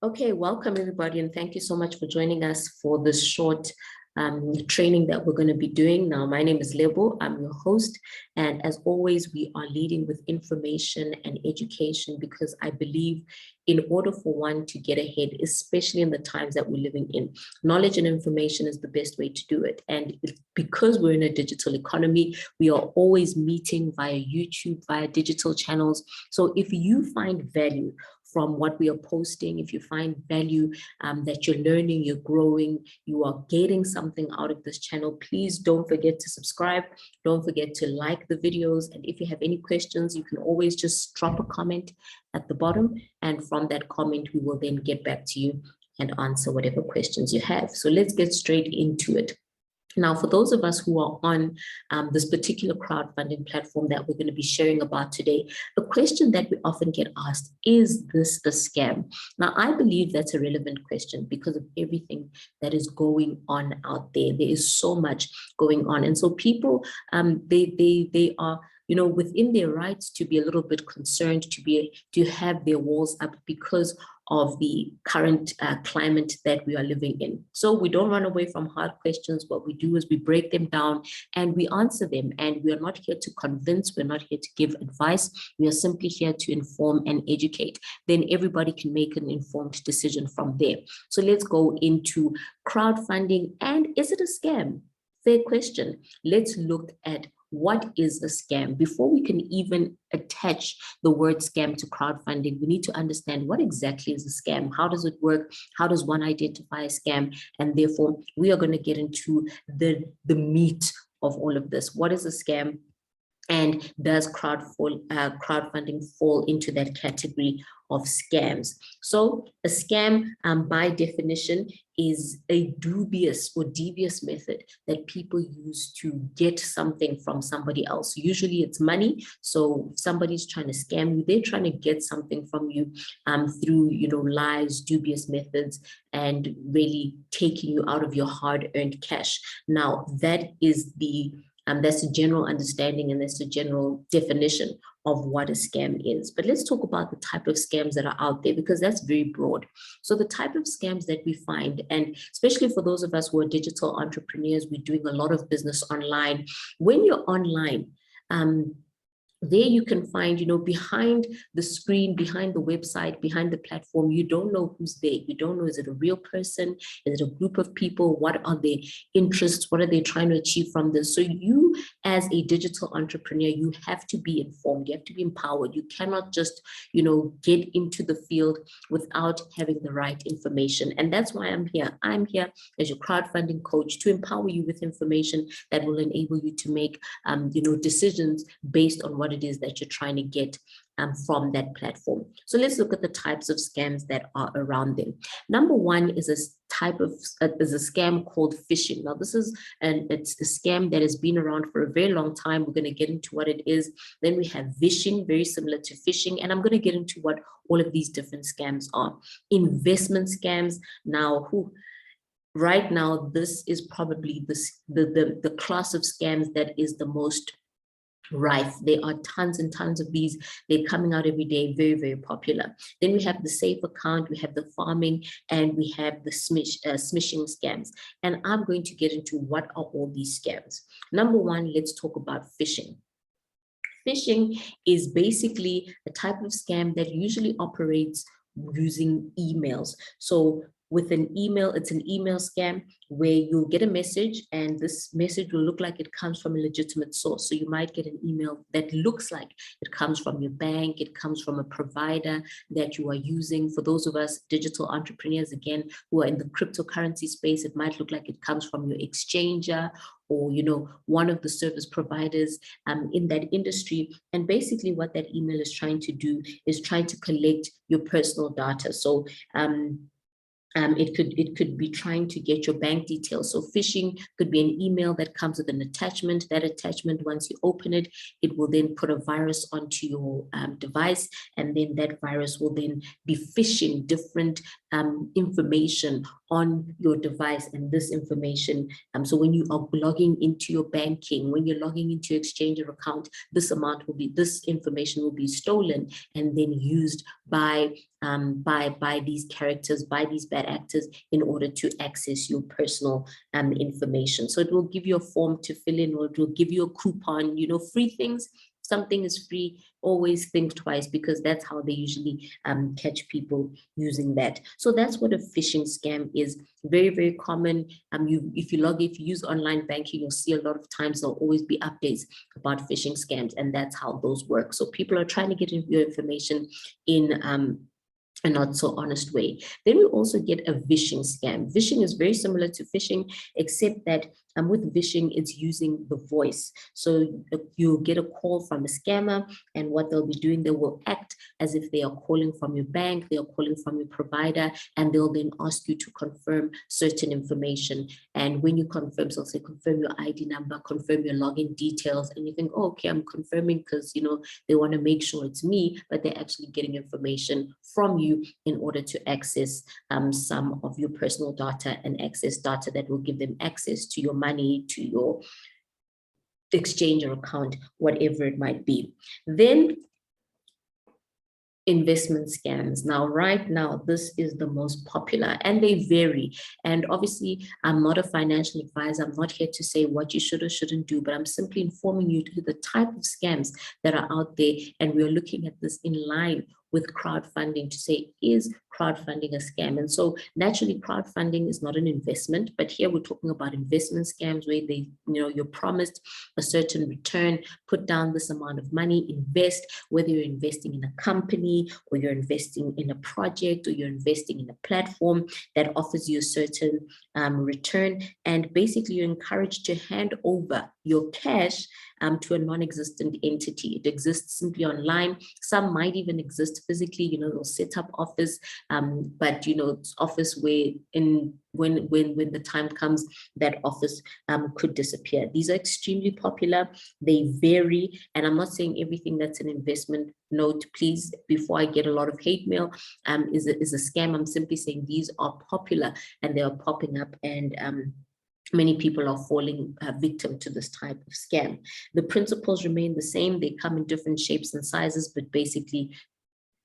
Okay, welcome everybody, and thank you so much for joining us for this short training that we're going to be doing. Now, my name is Lebo, I'm your host, and as always, we are leading with information and education because I believe in order for one to get ahead, especially in the times that we're living in, knowledge and information is the best way to do it. And because we're in a digital economy, we are always meeting via YouTube, via digital channels. So if you find value from what we are posting, if you find value that you're learning, you're growing, you are getting something out of this channel, please don't forget to subscribe. Don't forget to like the videos. And if you have any questions, you can always just drop a comment at the bottom. And from that comment, we will then get back to you and answer whatever questions you have. So let's get straight into it. Now, for those of us who are on this particular crowdfunding platform that we're going to be sharing about today, a question that we often get asked, is this a scam? Now, I believe that's a relevant question because of everything that is going on out there. There is so much going on. And so people, they are within their rights to be a little bit concerned, to have their walls up because of the current climate that we are living in. So we don't run away from hard questions. What we do is we break them down and we answer them. And we are not here to convince. We're not here to give advice. We are simply here to inform and educate. Then everybody can make an informed decision from there. So let's go into crowdfunding. And is it a scam? Fair question. Let's look at what is a scam. Before we can even attach the word scam to crowdfunding, we need to understand what exactly is a scam. How does it work? How does one identify a scam? And therefore, we are going to get into the meat of all of this. What is a scam? And does crowdfunding fall into that category of scams? So a scam, by definition, is a dubious or devious method that people use to get something from somebody else. Usually it's money. So if somebody's trying to scam you, they're trying to get something from you through, lies, dubious methods, and really taking you out of your hard-earned cash. Now, that is that's the general understanding and that's the general definition of what a scam is. But let's talk about the type of scams that are out there because that's very broad. So the type of scams that we find, and especially for those of us who are digital entrepreneurs, we're doing a lot of business online. When you're online, there you can find, behind the screen, behind the website, behind the platform, you don't know who's there. You don't know, is it a real person? Is it a group of people? What are their interests? What are they trying to achieve from this? So you, as a digital entrepreneur, you have to be informed. You have to be empowered. You cannot just, get into the field without having the right information. And that's why I'm here. I'm here as your crowdfunding coach to empower you with information that will enable you to make, decisions based on what it is that you're trying to get from that platform. So let's look at the types of scams that are around them. Number one is a scam called phishing. Now it's a scam that has been around for a very long time. We're going to get into what it is. Then we have VISHING, very similar to phishing, and I'm going to get into what all of these different scams are. Investment scams. Now, right now, this is probably the class of scams that is the most rife. There are tons and tons of these. They're coming out every day, very, very popular. Then we have the safe account, we have the farming, and we have the smishing scams. And I'm going to get into what are all these scams. Number one, let's talk about phishing. Phishing is basically a type of scam that usually operates using emails. So with an email, it's an email scam where you'll get a message and this message will look like it comes from a legitimate source. So you might get an email that looks like it comes from your bank, it comes from a provider that you are using. For those of us digital entrepreneurs, again, who are in the cryptocurrency space, it might look like it comes from your exchanger or, one of the service providers in that industry. And basically what that email is trying to do is trying to collect your personal data. So, it could be trying to get your bank details. So phishing could be an email that comes with an attachment. That attachment, once you open it, it will then put a virus onto your device, and then that virus will then be phishing different information on your device. And this information, so when you are logging into your banking, when you're logging into your exchanger account, this information will be stolen and then used by by these characters, by these bad actors, in order to access your personal information. So it will give you a form to fill in, or it will give you a coupon, free things. Something is free, always think twice, because that's how they usually catch people using that. So that's what a phishing scam is. Very, very common. If you use online banking, you'll see a lot of times there'll always be updates about phishing scams, and that's how those work. So people are trying to get your information in a not so honest way. Then we also get a vishing scam. Vishing is very similar to phishing, except that with vishing, it's using the voice. So you'll get a call from a scammer, and what they'll be doing, they will act as if they are calling from your bank, they are calling from your provider, and they'll then ask you to confirm certain information. And when you confirm, so they'll say, confirm your ID number, confirm your login details, and you think, oh, okay, I'm confirming because, they want to make sure it's me, but they're actually getting information from you in order to access some of your personal data and access data that will give them access to your money, to your exchange or account, whatever it might be. Then investment scams. Now, right now, this is the most popular, and they vary. And obviously, I'm not a financial advisor. I'm not here to say what you should or shouldn't do, but I'm simply informing you to the type of scams that are out there. And we're looking at this in line with crowdfunding to say, is crowdfunding a scam? And so naturally, crowdfunding is not an investment, but here we're talking about investment scams where you're promised a certain return, put down this amount of money, invest, whether you're investing in a company or you're investing in a project or you're investing in a platform that offers you a certain return. And basically you're encouraged to hand over your cash to a non-existent entity. It exists simply online. Some might even exist physically, they'll set up office, but it's office where when the time comes, that office could disappear. These are extremely popular. They vary. And I'm not saying everything that's an investment note, please, before I get a lot of hate mail, is a scam. I'm simply saying these are popular and they are popping up, and many people are falling victim to this type of scam. The principles remain the same. They come in different shapes and sizes, but basically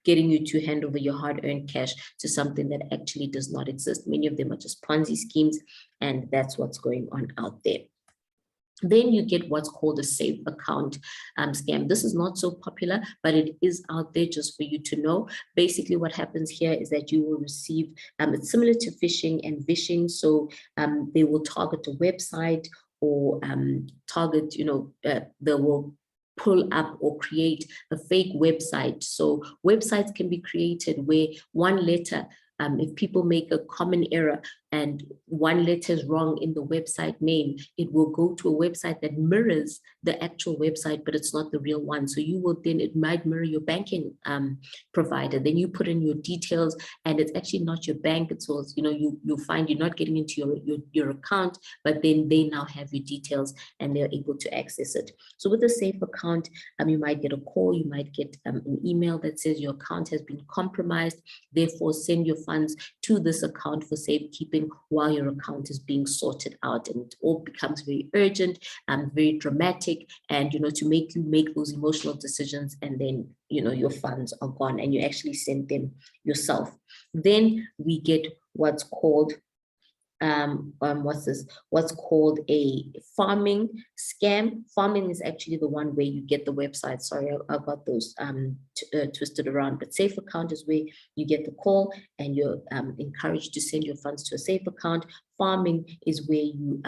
getting you to hand over your hard-earned cash to something that actually does not exist. Many of them are just Ponzi schemes, and that's what's going on out there. Then you get what's called a safe account scam. This is not so popular, but it is out there just for you to know. Basically, what happens here is that you will receive, it's similar to phishing and vishing. So they will target a website or target, they will pull up or create a fake website. So websites can be created where one letter, if people make a common error and one letter is wrong in the website name, it will go to a website that mirrors the actual website, but it's not the real one. So you will then, it might mirror your banking provider. Then you put in your details and it's actually not your bank. It's also, you'll find you're not getting into your account, but then they now have your details and they're able to access it. So with a safe account, you might get a call, you might get an email that says your account has been compromised, therefore send your funds to this account for safekeeping while your account is being sorted out. And it all becomes very urgent and very dramatic, and to make you make those emotional decisions, and then your funds are gone and you actually send them yourself. Then we get what's called what's called a pharming scam. Pharming is actually the one where you get the website. Sorry, I got those twisted around. But safe account is where you get the call and you're encouraged to send your funds to a safe account. Pharming is where you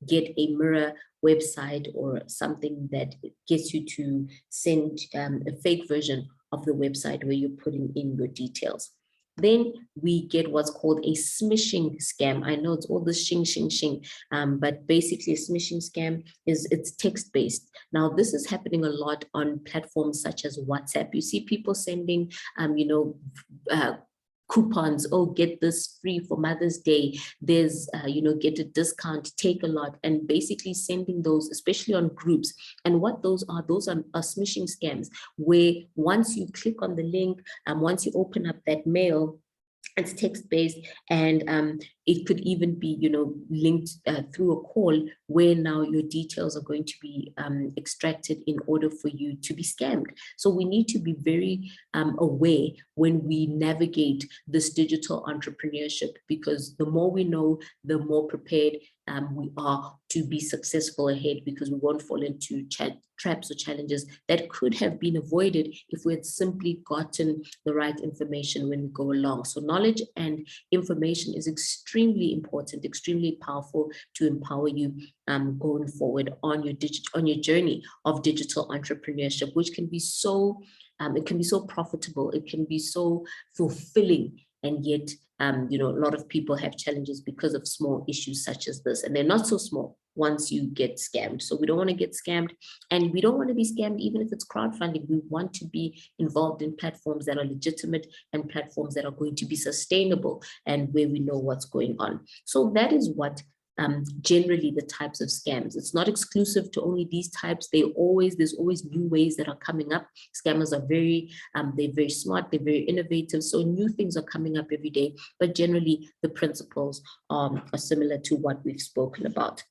get a mirror website or something that gets you to send a fake version of the website where you're putting in your details. Then we get what's called a smishing scam. I know it's all this shing, but basically a smishing scam it's text-based. Now, this is happening a lot on platforms such as WhatsApp. You see people sending, coupons, oh, get this free for Mother's Day, there's, get a discount, take a lot, and basically sending those, especially on groups. And what those are smishing scams, where once you click on the link and once you open up that mail, it's text-based, and It could even be, linked through a call where now your details are going to be extracted in order for you to be scammed. So we need to be very aware when we navigate this digital entrepreneurship, because the more we know, the more prepared we are to be successful ahead, because we won't fall into traps or challenges that could have been avoided if we had simply gotten the right information when we go along. So knowledge and information is extremely important, extremely powerful to empower you going forward on your journey of digital entrepreneurship, which can be so it can be so profitable, it can be so fulfilling, and yet a lot of people have challenges because of small issues such as this, and they're not so small once you get scammed. So we don't want to get scammed, and we don't want to be scammed even if it's crowdfunding. We want to be involved in platforms that are legitimate and platforms that are going to be sustainable and where we know what's going on. So that is what generally the types of scams. It's not exclusive to only these types. There's always new ways that are coming up. Scammers are they're very smart, they're very innovative. So new things are coming up every day, but generally the principles are similar to what we've spoken about.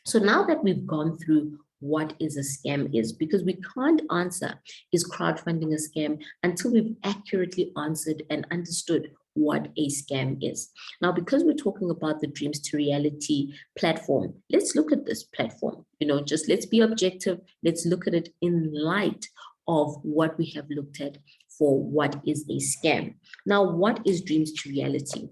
So now that we've gone through what is a scam is, because we can't answer, is crowdfunding a scam, until we've accurately answered and understood what a scam is. Now, because we're talking about the Dreams to Reality platform, let's look at this platform. Just let's be objective. Let's look at it in light of what we have looked at for what is a scam. Now, what is Dreams to Reality?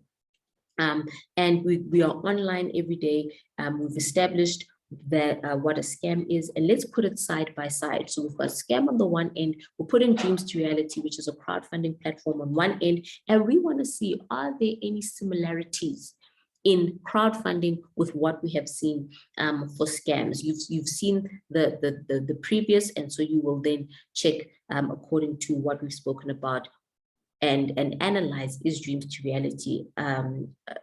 And we are online every day. We've established that what a scam is, and let's put it side by side. So we've got scam on the one end, we're putting Dreams to Reality, which is a crowdfunding platform, on one end, and we want to see, are there any similarities in crowdfunding with what we have seen for scams? You've seen the previous, and so you will then check according to what we've spoken about and analyze, is Dreams to Reality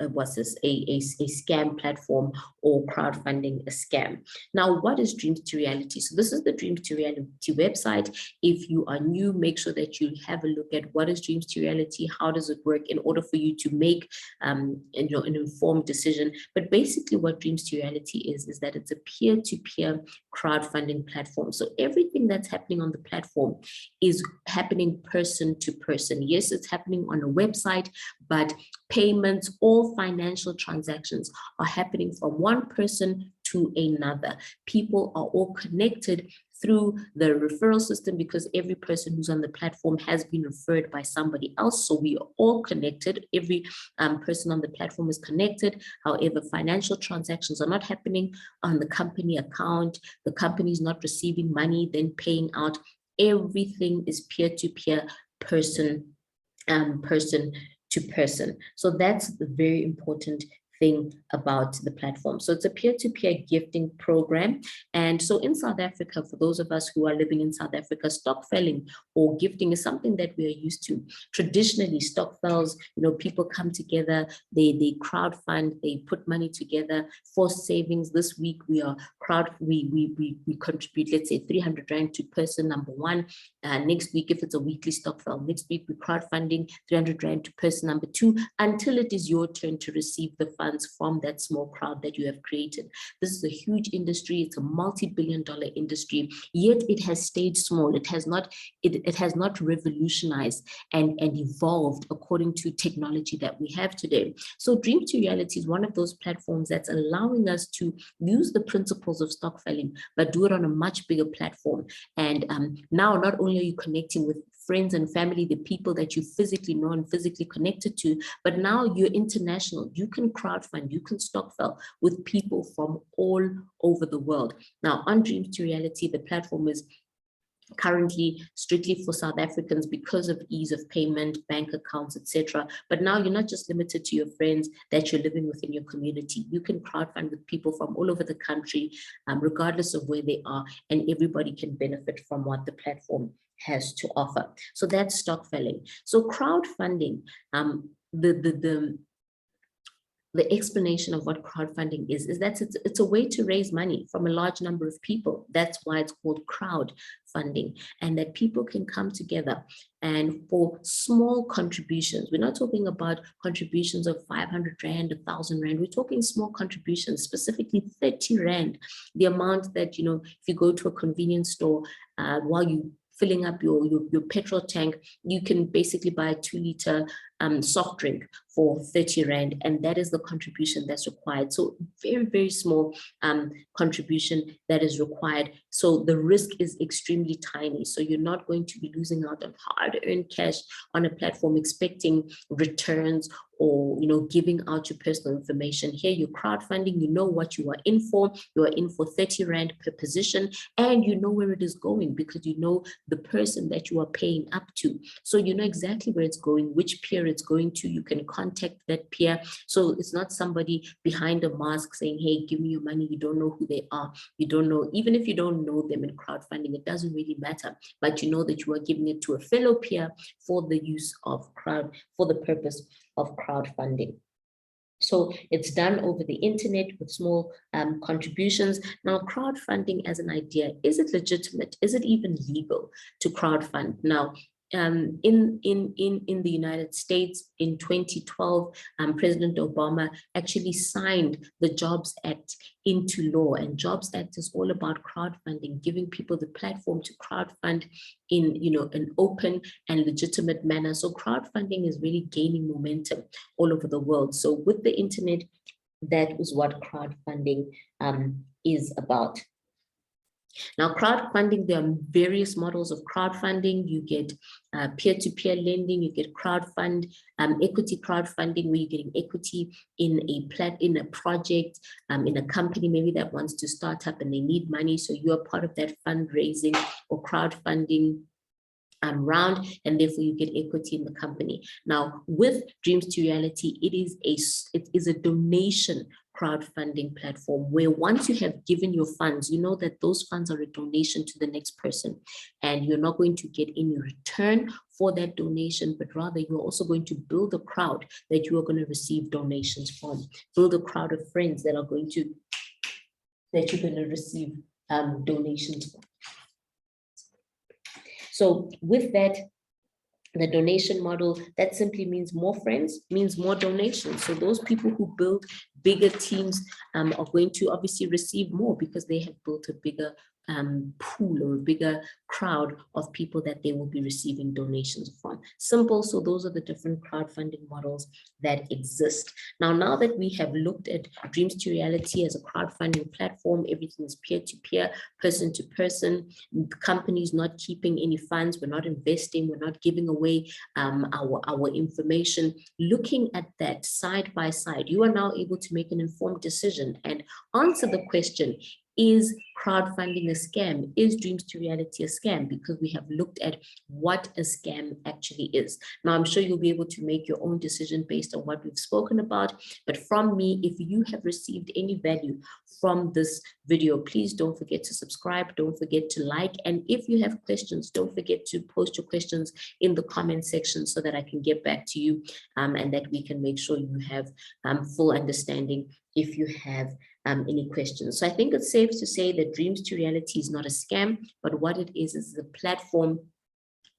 was this a scam platform, or crowdfunding a scam? Now, what is Dreams to Reality? So this is the Dreams to Reality website. If you are new, make sure that you have a look at what is Dreams to Reality, how does it work, in order for you to make an informed decision. But basically what Dreams to Reality is that it's a peer-to-peer crowdfunding platform. So everything that's happening on the platform is happening person to person. Yes, it's happening on a website, but payments, all financial transactions are happening from one person to another. People are all connected through the referral system, because every person who's on the platform has been referred by somebody else. So we are all connected. Every person on the platform is connected. However, financial transactions are not happening on the company account. The company is not receiving money, then paying out. Everything is peer-to-peer, person to person. So that's the very important thing about the platform. So it's a peer-to-peer gifting program. And so in South Africa, for those of us who are living in South Africa, stockfelling or gifting is something that we are used to. Traditionally, stockfels, people come together, they crowdfund, they put money together for savings. This week we contribute, let's say 300 Rand to person number one. Next week, if it's a weekly stockfel, next week we're crowdfunding 300 Rand to person number two, until it is your turn to receive the funds from that small crowd that you have created. This is a huge industry. It's a multi-billion-dollar industry, yet it has stayed small. It has not revolutionized and evolved according to technology that we have today. So Dream to Reality is one of those platforms that's allowing us to use the principles of stockfelling, but do it on a much bigger platform. And now not only are you connecting with friends and family, the people that you physically know and physically connected to, but now you're international. You can crowdfund, you can stockfel with people from all over the world. Now, on Dreams to Reality, the platform is currently strictly for South Africans because of ease of payment, bank accounts, etc. But now you're not just limited to your friends that you're living within your community. You can crowdfund with people from all over the country, regardless of where they are, and everybody can benefit from what the platform has to offer. So that's stockfelling. So crowdfunding, the explanation of what crowdfunding is that it's a way to raise money from a large number of people. That's why it's called crowdfunding, and that people can come together and for small contributions. We're not talking about contributions of 500 Rand, 1,000 Rand. We're talking small contributions, specifically 30 Rand, the amount that, if you go to a convenience store while you filling up your petrol tank, you can basically buy a 2-liter soft drink for 30 Rand, and that is the contribution that's required. So very, very small contribution that is required. So the risk is extremely tiny. So you're not going to be losing out on hard-earned cash on a platform expecting returns or giving out your personal information. Here you're crowdfunding, you know what you are in for. You are in for 30 Rand per position, and you know where it is going because you know the person that you are paying up to. So you know exactly where it's going, which peer it's going to. You can contact that peer. So it's not somebody behind a mask saying, hey, give me your money. You don't know who they are. You don't know, even if you don't know them in crowdfunding, it doesn't really matter. But you know that you are giving it to a fellow peer for the use of for the purpose of crowdfunding. So it's done over the internet with small contributions. Now, crowdfunding as an idea, is it legitimate? Is it even legal to crowdfund? Now, in the United States in 2012, President Obama actually signed the Jobs Act into law, and Jobs Act is all about crowdfunding, giving people the platform to crowdfund in an open and legitimate manner. So crowdfunding is really gaining momentum all over the world. So with the internet, that is what crowdfunding is about. Now, crowdfunding, there are various models of crowdfunding. You get peer-to-peer lending, you get equity crowdfunding, where you're getting equity in a project, in a company maybe that wants to start up and they need money. So you're part of that fundraising or crowdfunding round, and therefore you get equity in the company. Now, with Dreams to Reality, it is a donation crowdfunding platform where once you have given your funds, you know that those funds are a donation to the next person, and you're not going to get any return for that donation, but rather you're also going to build a crowd that you are going to receive donations from, build a crowd of friends that you're going to receive donations from. So with that, the donation model, that simply means more friends, means more donations. So those people who build bigger teams are going to obviously receive more because they have built a bigger pool or a bigger crowd of people that they will be receiving donations from. Simple. So those are the different crowdfunding models that exist. Now that we have looked at Dreams to Reality as a crowdfunding platform, everything is peer-to-peer, person-to-person, companies not keeping any funds, we're not investing, we're not giving away our information. Looking at that side by side, you are now able to make an informed decision and answer the question, is crowdfunding a scam? Is Dreams to Reality a scam? Because we have looked at what a scam actually is. Now, I'm sure you'll be able to make your own decision based on what we've spoken about. But from me, if you have received any value from this video, please don't forget to subscribe. Don't forget to like. And if you have questions, don't forget to post your questions in the comment section so that I can get back to you and that we can make sure you have full understanding if you have any questions. So I think it's safe to say that Dreams to Reality is not a scam, but what it is a platform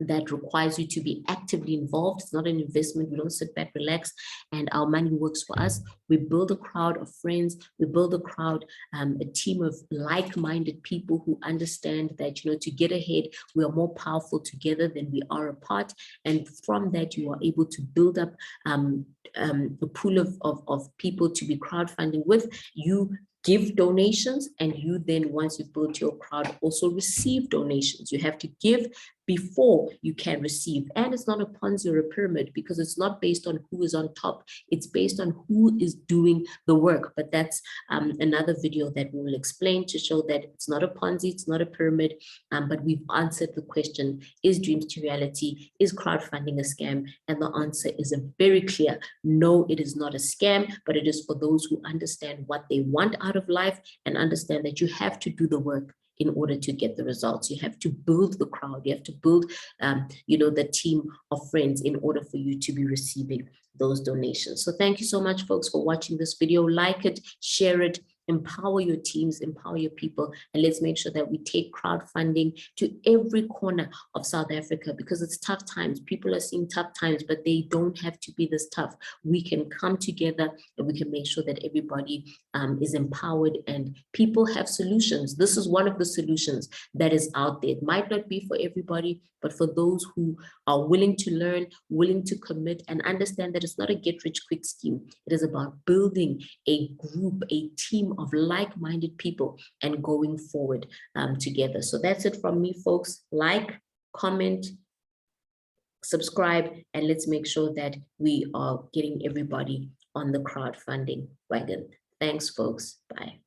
that requires you to be actively involved. It's not an investment. We don't sit back, relax, and our money works for us. We build a crowd of friends. We build a crowd, a team of like-minded people who understand that, to get ahead, we are more powerful together than we are apart. And from that, you are able to build up a pool of people to be crowdfunding with. You give donations, and you then, once you've built your crowd, also receive donations. You have to give before you can receive. And it's not a Ponzi or a pyramid because it's not based on who is on top. It's based on who is doing the work. But that's another video that we will explain to show that it's not a Ponzi, it's not a pyramid, but we've answered the question, is Dreams to Reality, is crowdfunding a scam? And the answer is a very clear, no, it is not a scam, but it is for those who understand what they want out of life and understand that you have to do the work in order to get the results. You have to build the crowd. You have to build, the team of friends in order for you to be receiving those donations. So thank you so much, folks, for watching this video. Like it, share it, empower your teams, empower your people, and let's make sure that we take crowdfunding to every corner of South Africa, because it's tough times. People are seeing tough times, but they don't have to be this tough. We can come together and we can make sure that everybody is empowered and people have solutions. This is one of the solutions that is out there. It might not be for everybody, but for those who are willing to learn, willing to commit, and understand that it's not a get-rich-quick scheme. It is about building a group, a team of like-minded people and going forward together. So that's it from me, folks. Like, comment, subscribe, and let's make sure that we are getting everybody on the crowdfunding wagon. Thanks, folks. Bye.